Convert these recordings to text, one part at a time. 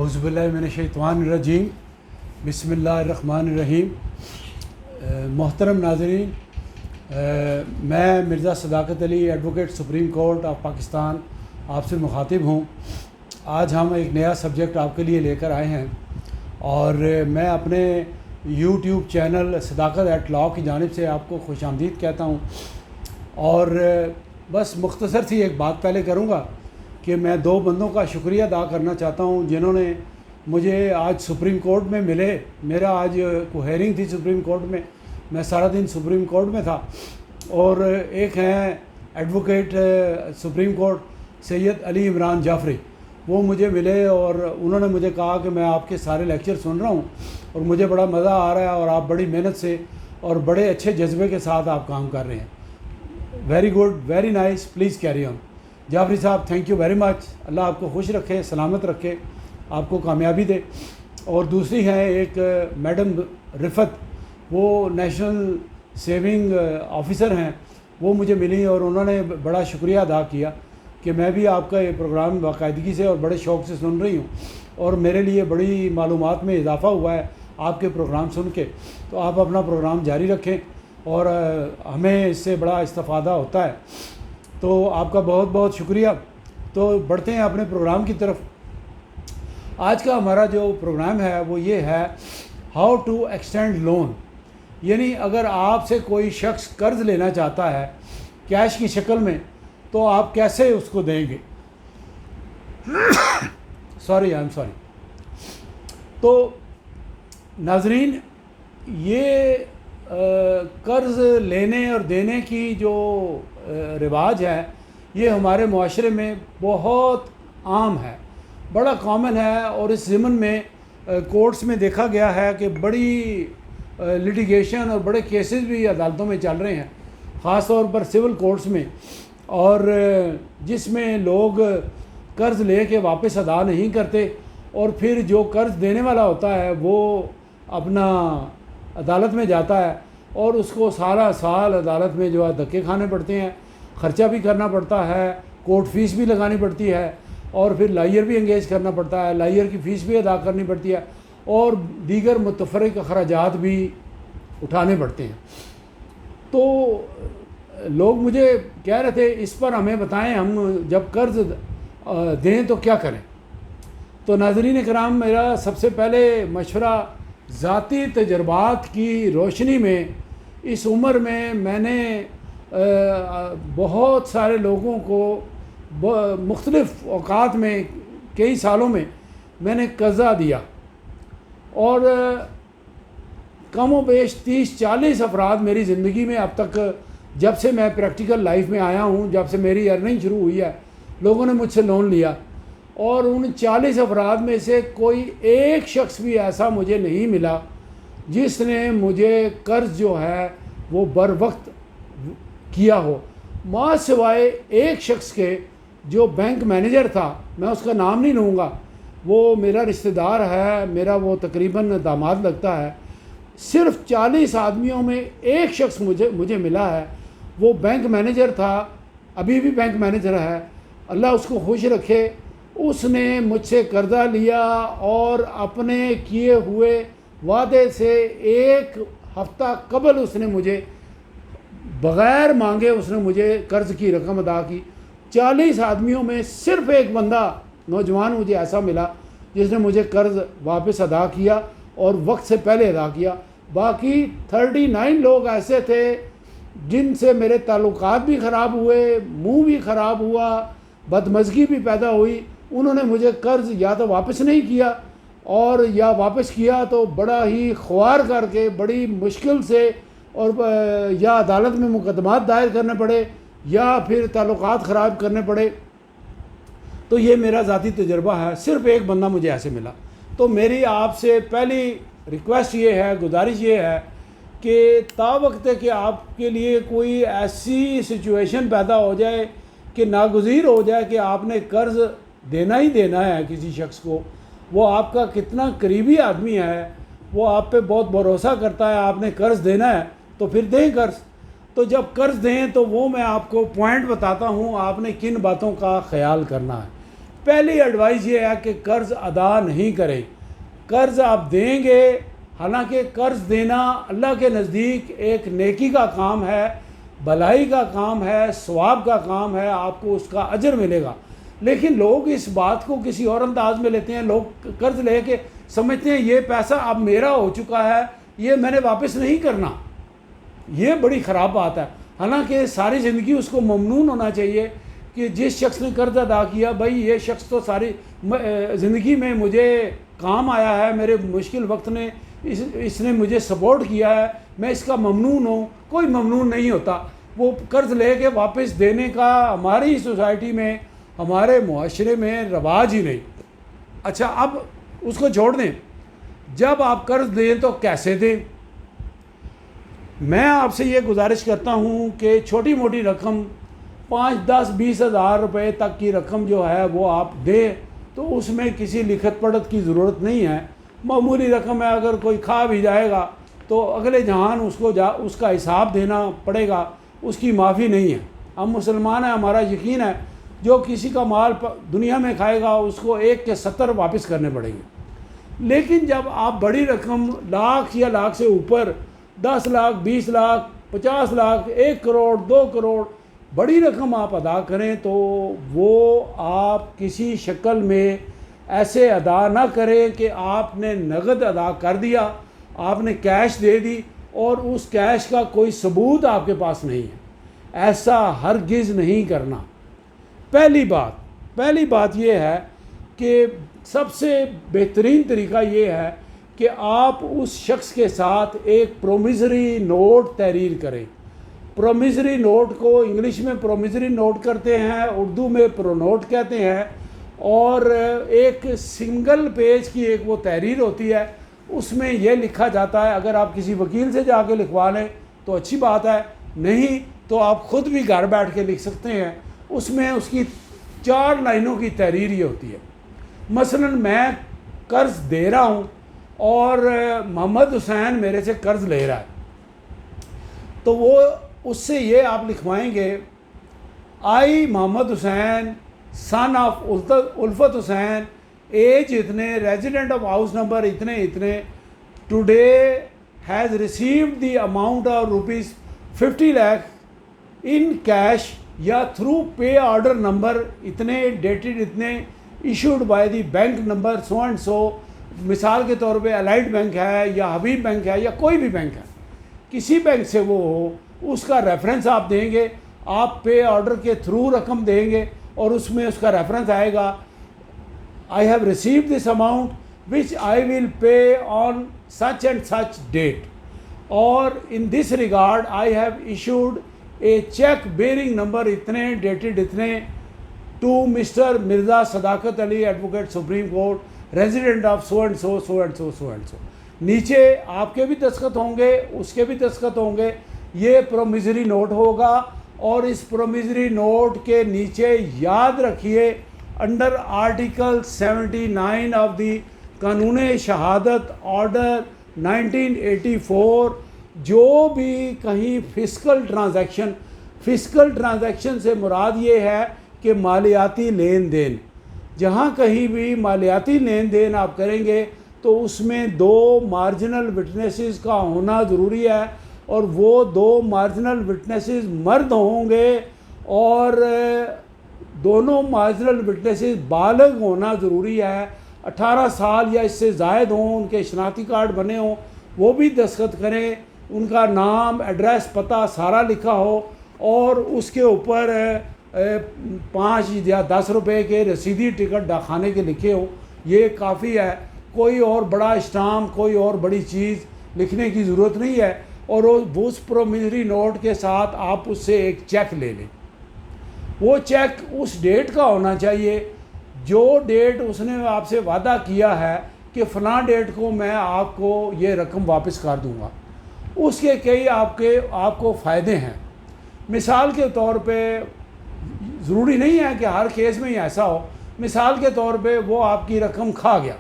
اعوذ باللہ من الشیطان الرجیم، بسم اللہ الرحمن الرحیم۔ محترم ناظرین، میں Mirza Sadaqat Ali advocate supreme court of Pakistan آپ سے مخاطب ہوں۔ آج ہم ایک نیا سبجیکٹ آپ کے لیے لے کر آئے ہیں اور میں اپنے یوٹیوب چینل صداقت ایٹ لاء کی جانب سے آپ کو خوش آمدید کہتا ہوں۔ اور بس مختصر سی ایک بات پہلے کروں گا کہ میں دو بندوں کا شکریہ ادا کرنا چاہتا ہوں جنہوں نے مجھے آج سپریم کورٹ میں ملے۔ میرا آج کو ہیئرنگ تھی سپریم کورٹ میں سارا دن سپریم کورٹ میں تھا، اور ایک ہیں ایڈوکیٹ سپریم کورٹ سید علی عمران جعفری، وہ مجھے ملے اور انہوں نے مجھے کہا کہ میں آپ کے سارے لیکچر سن رہا ہوں اور مجھے بڑا مزہ آ رہا ہے اور آپ بڑی محنت سے اور بڑے اچھے جذبے کے ساتھ آپ کام کر رہے ہیں۔ Very good, very nice, please carry on. Jafri صاحب، تھینک یو ویری مچ، اللہ آپ کو خوش رکھے، سلامت رکھے، آپ کو کامیابی دے۔ اور دوسری ہیں ایک میڈم رفت، وہ نیشنل سیونگ آفیسر ہیں، وہ مجھے ملی اور انہوں نے بڑا شکریہ ادا کیا کہ میں بھی آپ کا یہ پروگرام باقاعدگی سے اور بڑے شوق سے سن رہی ہوں اور میرے لیے بڑی معلومات میں اضافہ ہوا ہے آپ کے پروگرام سن کے، تو آپ اپنا پروگرام جاری رکھیں اور ہمیں اس سے بڑا استفادہ ہوتا ہے، تو آپ کا بہت بہت شکریہ۔ تو بڑھتے ہیں اپنے پروگرام کی طرف۔ آج کا ہمارا جو پروگرام ہے وہ یہ ہے ہاؤ ٹو ایکسٹینڈ لون، یعنی اگر آپ سے کوئی شخص قرض لینا چاہتا ہے کیش کی شکل میں تو آپ کیسے اس کو دیں گے۔ I am sorry. تو ناظرین، یہ قرض لینے اور دینے کی جو رواج ہے یہ ہمارے معاشرے میں بہت عام ہے، بڑا کامن ہے، اور اس ضمن میں کورٹس میں دیکھا گیا ہے کہ بڑی لٹیگیشن اور بڑے کیسز بھی عدالتوں میں چل رہے ہیں، خاص طور پر سول کورٹس میں، اور جس میں لوگ قرض لے کے واپس ادا نہیں کرتے اور پھر جو قرض دینے والا ہوتا ہے وہ اپنا عدالت میں جاتا ہے اور اس کو سارا سال عدالت میں جو ہے دھکے کھانے پڑتے ہیں، خرچہ بھی کرنا پڑتا ہے، کورٹ فیس بھی لگانی پڑتی ہے، اور پھر لائر بھی انگیج کرنا پڑتا ہے، لائر کی فیس بھی ادا کرنی پڑتی ہے، اور دیگر متفرق اخراجات بھی اٹھانے پڑتے ہیں۔ تو لوگ مجھے کہہ رہے تھے اس پر ہمیں بتائیں، ہم جب قرض دیں تو کیا کریں۔ تو ناظرین کرام، میرا سب سے پہلے مشورہ ذاتی تجربات کی روشنی میں، اس عمر میں نے بہت سارے لوگوں کو مختلف اوقات میں، کئی سالوں میں نے قرضہ دیا، اور کم و بیش 30-40 افراد میری زندگی میں اب تک، جب سے میں پریکٹیکل لائف میں آیا ہوں، جب سے میری ارننگ شروع ہوئی ہے، لوگوں نے مجھ سے لون لیا، اور ان 40 افراد میں سے کوئی ایک شخص بھی ایسا مجھے نہیں ملا جس نے مجھے قرض جو ہے وہ بر وقت کیا ہو، ماں سوائے ایک شخص کے جو بینک مینیجر تھا، میں اس کا نام نہیں لوں گا، وہ میرا رشتہ دار ہے، میرا وہ تقریباً داماد لگتا ہے۔ صرف 40 آدمیوں میں ایک شخص مجھے ملا ہے، وہ بینک مینیجر تھا، ابھی بھی بینک مینیجر ہے، اللہ اس کو خوش رکھے۔ اس نے مجھ سے قرضہ لیا اور اپنے کیے ہوئے وعدے سے ایک ہفتہ قبل اس نے مجھے بغیر مانگے اس نے مجھے قرض کی رقم ادا کی۔ 40 آدمیوں میں صرف ایک بندہ نوجوان مجھے ایسا ملا جس نے مجھے قرض واپس ادا کیا اور وقت سے پہلے ادا کیا۔ باقی 39 لوگ ایسے تھے جن سے میرے تعلقات بھی خراب ہوئے، منہ بھی خراب ہوا، بدمزگی بھی پیدا ہوئی۔ انہوں نے مجھے قرض یا تو واپس نہیں کیا، اور یا واپس کیا تو بڑا ہی خوار کر کے، بڑی مشکل سے، اور یا عدالت میں مقدمات دائر کرنے پڑے یا پھر تعلقات خراب کرنے پڑے۔ تو یہ میرا ذاتی تجربہ ہے، صرف ایک بندہ مجھے ایسے ملا۔ تو میری آپ سے پہلی ریکویسٹ یہ ہے، گزارش یہ ہے کہ تا وقت ہے کہ آپ کے لیے کوئی ایسی سچویشن پیدا ہو جائے کہ ناگزیر ہو جائے کہ آپ نے قرض دینا ہی دینا ہے کسی شخص کو، وہ آپ کا کتنا قریبی آدمی ہے، وہ آپ پہ بہت بھروسہ کرتا ہے، آپ نے قرض دینا ہے تو پھر دیں قرض۔ تو جب قرض دیں تو وہ میں آپ کو پوائنٹ بتاتا ہوں، آپ نے کن باتوں کا خیال کرنا ہے۔ پہلی ایڈوائز یہ ہے کہ قرض ادا نہیں کریں. قرض آپ دیں گے، حالانکہ قرض دینا اللہ کے نزدیک ایک نیکی کا کام ہے، بھلائی کا کام ہے، ثواب کا کام ہے، آپ کو اس کا اجر ملے گا. لیکن لوگ اس بات کو کسی اور انداز میں لیتے ہیں. لوگ قرض لے کے سمجھتے ہیں یہ پیسہ اب میرا ہو چکا ہے، یہ میں نے واپس نہیں کرنا. یہ بڑی خراب بات ہے. حالانکہ ساری زندگی اس کو ممنون ہونا چاہیے کہ جس شخص نے قرض ادا کیا، بھائی یہ شخص تو ساری زندگی میں مجھے کام آیا ہے، میرے مشکل وقت نے اس نے مجھے سپورٹ کیا ہے، میں اس کا ممنون ہوں. کوئی ممنون نہیں ہوتا. وہ قرض لے کے واپس دینے کا ہماری سوسائٹی میں، ہمارے معاشرے میں رواج ہی نہیں. اچھا، اب اس کو چھوڑ دیں. جب آپ قرض دیں تو کیسے دیں؟ میں آپ سے یہ گزارش کرتا ہوں کہ چھوٹی موٹی رقم 5, 10, 20 ہزار روپے تک کی رقم جو ہے وہ آپ دیں تو اس میں کسی لکھت پڑھت کی ضرورت نہیں ہے. معمولی رقم ہے، اگر کوئی کھا بھی جائے گا تو اگلے جہان اس کا حساب دینا پڑے گا، اس کی معافی نہیں ہے. ہم مسلمان ہیں، ہمارا یقین ہے جو کسی کا مال دنیا میں کھائے گا اس کو 1 کے 70 واپس کرنے پڑیں گے. لیکن جب آپ بڑی رقم لاکھ یا لاکھ سے اوپر 10 لاکھ 20 لاکھ 50 لاکھ 1 کروڑ 2 کروڑ بڑی رقم آپ ادا کریں تو وہ آپ کسی شکل میں ایسے ادا نہ کریں کہ آپ نے نقد ادا کر دیا، آپ نے کیش دے دی اور اس کیش کا کوئی ثبوت آپ کے پاس نہیں ہے. ایسا ہرگز نہیں کرنا. پہلی بات یہ ہے کہ سب سے بہترین طریقہ یہ ہے کہ آپ اس شخص کے ساتھ ایک پرومیزری نوٹ تحریر کریں. پرومیزری نوٹ کو انگلش میں پرومیزری نوٹ کرتے ہیں، اردو میں پرو نوٹ کہتے ہیں، اور ایک سنگل پیج کی ایک وہ تحریر ہوتی ہے. اس میں یہ لکھا جاتا ہے، اگر آپ کسی وکیل سے جا کے لکھوا لیں تو اچھی بات ہے، نہیں تو آپ خود بھی گھر بیٹھ کے لکھ سکتے ہیں. اس میں اس کی 4 لائنوں کی تحریر یہ ہوتی ہے. مثلا میں قرض دے رہا ہوں اور محمد حسین میرے سے قرض لے رہا ہے، تو وہ اس سے یہ آپ لکھوائیں گے، آئی محمد حسین سن آف الفت حسین، ایج اتنے، ریزیڈنٹ آف ہاؤس نمبر اتنے اتنے، today has received the amount of ₹50 lakh in cash یا تھرو پے آرڈر نمبر اتنے، ڈیٹڈ اتنے، issued by the bank number so and so. مثال کے طور پہ الائٹ بینک ہے یا حبیب بینک ہے یا کوئی بھی بینک ہے، کسی بینک سے وہ ہو، اس کا ریفرنس آپ دیں گے. آپ پے آرڈر کے تھرو رقم دیں گے اور اس میں اس کا ریفرنس آئے گا، I have received this amount which I will pay on such and such date, or in this regard I have issued a check bearing number itne dated itne to Mr. Mirza Sadaqat Ali, Advocate Supreme Court, resident of so and so so and so so and so. نیچے آپ کے بھی دستخط ہوں گے، اس کے بھی دستخط ہوں گے. یہ پرومیزری نوٹ ہوگا اور اس پرومیزری نوٹ کے نیچے یاد رکھیے انڈر آرٹیکل 79 آف دی قانون شہادت آرڈر 1984 جو بھی کہیں فسکل ٹرانزیکشن سے مراد یہ ہے کہ مالیاتی لین دین، جہاں کہیں بھی مالیاتی لین دین آپ کریں گے تو اس میں 2 مارجنل وٹنسز کا ہونا ضروری ہے، اور وہ 2 مارجنل وٹنسز مرد ہوں گے اور دونوں مارجنل وٹنسز بالغ ہونا ضروری ہے. 18 سال یا اس سے زائد ہوں، ان کے شناختی کارڈ بنے ہوں، وہ بھی دستخط کریں، ان کا نام ایڈریس پتہ سارا لکھا ہو اور اس کے اوپر 5 یا 10 روپے کے رسیدی ٹکٹ ڈاکخانے کے لکھے ہوں. یہ کافی ہے، کوئی اور بڑا اسٹامپ، کوئی اور بڑی چیز لکھنے کی ضرورت نہیں ہے. اور اس پرومیزری نوٹ کے ساتھ آپ اس سے ایک چیک لے لیں. وہ چیک اس ڈیٹ کا ہونا چاہیے جو ڈیٹ اس نے آپ سے وعدہ کیا ہے کہ فلاں ڈیٹ کو میں آپ کو یہ رقم واپس کر دوں گا. اس کے کئی آپ کو فائدے ہیں. مثال کے طور پہ ضروری نہیں ہے کہ ہر کیس میں ہی ایسا ہو. مثال کے طور پہ وہ آپ کی رقم کھا گیا،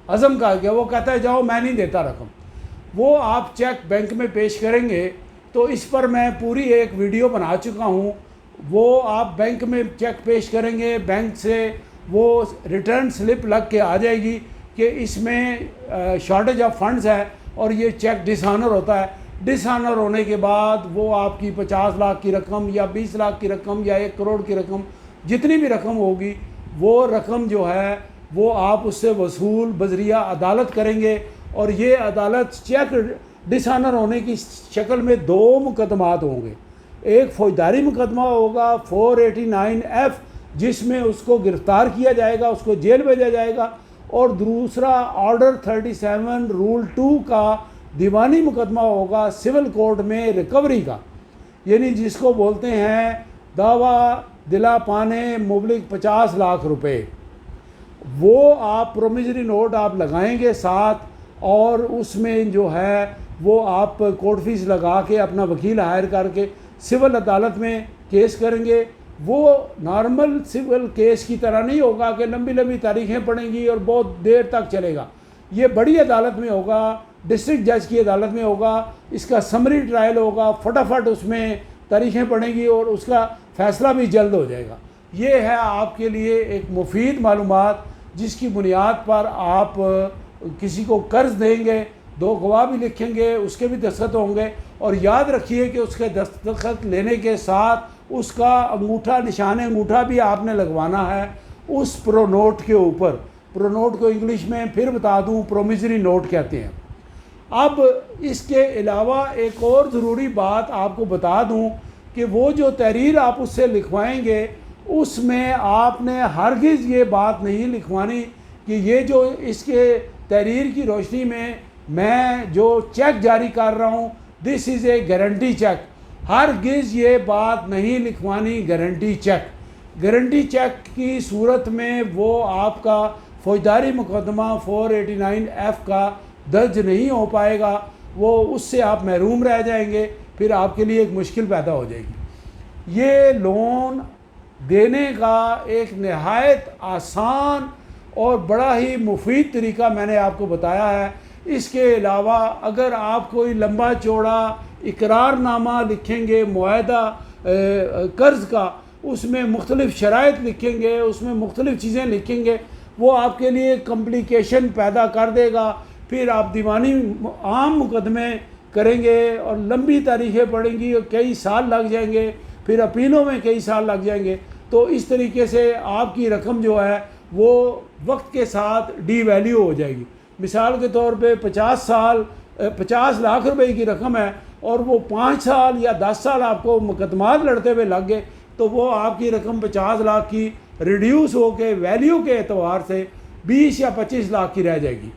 عزم کر گیا، وہ کہتا ہے جاؤ میں نہیں دیتا رقم. وہ آپ چیک بینک میں پیش کریں گے تو اس پر میں پوری ایک ویڈیو بنا چکا ہوں. وہ آپ بینک میں چیک پیش کریں گے، بینک سے وہ ریٹرن سلپ لگ کے آ جائے گی کہ اس میں شارٹیج آف فنڈز ہے اور یہ چیک ڈس آنر ہوتا ہے. ڈس آنر ہونے کے بعد وہ آپ کی 50 لاکھ کی رقم یا 20 لاکھ کی رقم یا 1 کروڑ کی رقم جتنی بھی رقم ہوگی وہ رقم جو ہے وہ آپ اس سے وصول بذریعہ عدالت کریں گے. اور یہ عدالت چیک ڈس آنر ہونے کی شکل میں 2 مقدمات ہوں گے. ایک فوجداری مقدمہ ہوگا 489F جس میں اس کو گرفتار کیا جائے گا, اس کو جیل بھیجا جائے گا, اور دوسرا آرڈر 37 رول 2 کا دیوانی مقدمہ ہوگا سول کورٹ میں ریکوری کا, یعنی جس کو بولتے ہیں دعویٰ دلا پانے مبلغ 50 لاکھ روپے. وہ آپ پرومیزری نوٹ آپ لگائیں گے ساتھ, اور اس میں جو ہے وہ آپ کورٹ فیس لگا کے اپنا وکیل ہائر کر کے سول عدالت میں کیس کریں گے. وہ نارمل سول کیس کی طرح نہیں ہوگا کہ لمبی لمبی تاریخیں پڑیں گی اور بہت دیر تک چلے گا. یہ بڑی عدالت میں ہوگا, ڈسٹرکٹ جج کی عدالت میں ہوگا, اس کا سمری ٹرائل ہوگا, فٹافٹ اس میں تاریخیں پڑیں گی اور اس کا فیصلہ بھی جلد ہو جائے گا. یہ ہے آپ کے لیے ایک مفید معلومات جس کی بنیاد پر آپ کسی کو قرض دیں گے, 2 گواہ بھی لکھیں گے, اس کے بھی دستخط ہوں گے, اور یاد رکھیے کہ اس کے دستخط لینے کے ساتھ اس کا انگوٹھا نشان انگوٹھا بھی آپ نے لگوانا ہے اس پرو نوٹ کے اوپر. پرو نوٹ کو انگلش میں پھر بتا دوں پرومیزری نوٹ کہتے ہیں. اب اس کے علاوہ ایک اور ضروری بات آپ کو بتا دوں کہ وہ جو تحریر آپ اس سے لکھوائیں گے اس میں آپ نے ہرگز یہ بات نہیں لکھوانی کہ یہ جو اس کے تحریر کی روشنی میں جو چیک جاری کر رہا ہوں دس از اے گارنٹی چیک. ہرگز یہ بات نہیں لکھوانی گارنٹی چیک. گارنٹی چیک کی صورت میں وہ آپ کا فوجداری مقدمہ 489F کا درج نہیں ہو پائے گا, وہ اس سے آپ محروم رہ جائیں گے, پھر آپ کے لیے ایک مشکل پیدا ہو جائے گی. یہ لون دینے کا ایک نہایت آسان اور بڑا ہی مفید طریقہ میں نے آپ کو بتایا ہے. اس کے علاوہ اگر آپ کوئی لمبا چوڑا اقرار نامہ لکھیں گے معاہدہ قرض کا, اس میں مختلف شرائط لکھیں گے, اس میں مختلف چیزیں لکھیں گے, وہ آپ کے لیے کمپلیکیشن پیدا کر دے گا. پھر آپ دیوانی عام مقدمے کریں گے اور لمبی تاریخیں پڑیں گی اور کئی سال لگ جائیں گے, پھر اپیلوں میں کئی سال لگ جائیں گے. تو اس طریقے سے آپ کی رقم جو ہے وہ وقت کے ساتھ ڈی ویلیو ہو جائے گی. مثال کے طور پہ 50 لاکھ روپے کی رقم ہے اور وہ 5 سال یا 10 سال آپ کو مقدمات لڑتے ہوئے لگ گئے, تو وہ آپ کی رقم 50 لاکھ کی ریڈیوس ہو کے ویلیو کے اعتبار سے 20 یا 25 لاکھ کی رہ جائے گی.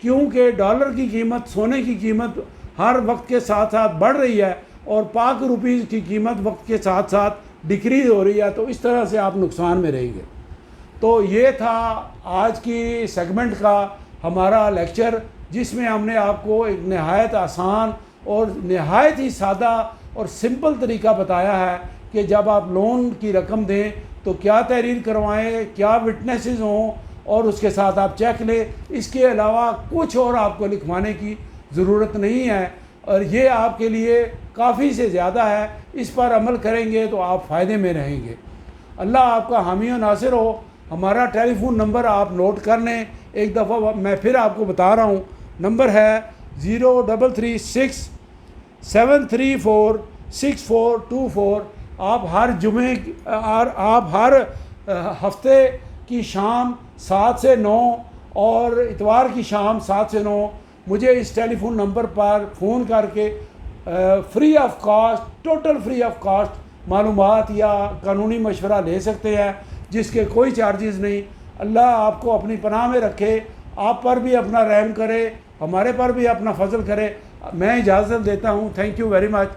کیونکہ ڈالر کی قیمت, سونے کی قیمت ہر وقت کے ساتھ ساتھ بڑھ رہی ہے اور پاک روپیز کی قیمت وقت کے ساتھ ساتھ ڈکریز ہو رہی ہے, تو اس طرح سے آپ نقصان میں رہیں گے. تو یہ تھا آج کی سیگمنٹ کا ہمارا لیکچر جس میں ہم نے آپ کو ایک نہایت آسان اور نہایت ہی سادہ اور سمپل طریقہ بتایا ہے کہ جب آپ لون کی رقم دیں تو کیا تحریر کروائیں, کیا وٹنسز ہوں, اور اس کے ساتھ آپ چیک لیں. اس کے علاوہ کچھ اور آپ کو لکھوانے کی ضرورت نہیں ہے, اور یہ آپ کے لیے کافی سے زیادہ ہے. اس پر عمل کریں گے تو آپ فائدے میں رہیں گے. اللہ آپ کا حامی و ناصر ہو. ہمارا ٹیلی فون نمبر آپ نوٹ کر لیں, ایک دفعہ میں پھر آپ کو بتا رہا ہوں. نمبر ہے 0336 734 6424. آپ ہر جمعے آپ ہر ہفتے کی شام 7 سے 9 اور اتوار کی شام 7 سے 9 مجھے اس ٹیلی فون نمبر پر فون کر کے free of cost, total free of cost معلومات یا قانونی مشورہ لے سکتے ہیں جس کے کوئی چارجز نہیں. اللہ آپ کو اپنی پناہ میں رکھے, آپ پر بھی اپنا رحم کرے, ہمارے پر بھی اپنا فضل کرے. میں اجازت دیتا ہوں. Thank you very much.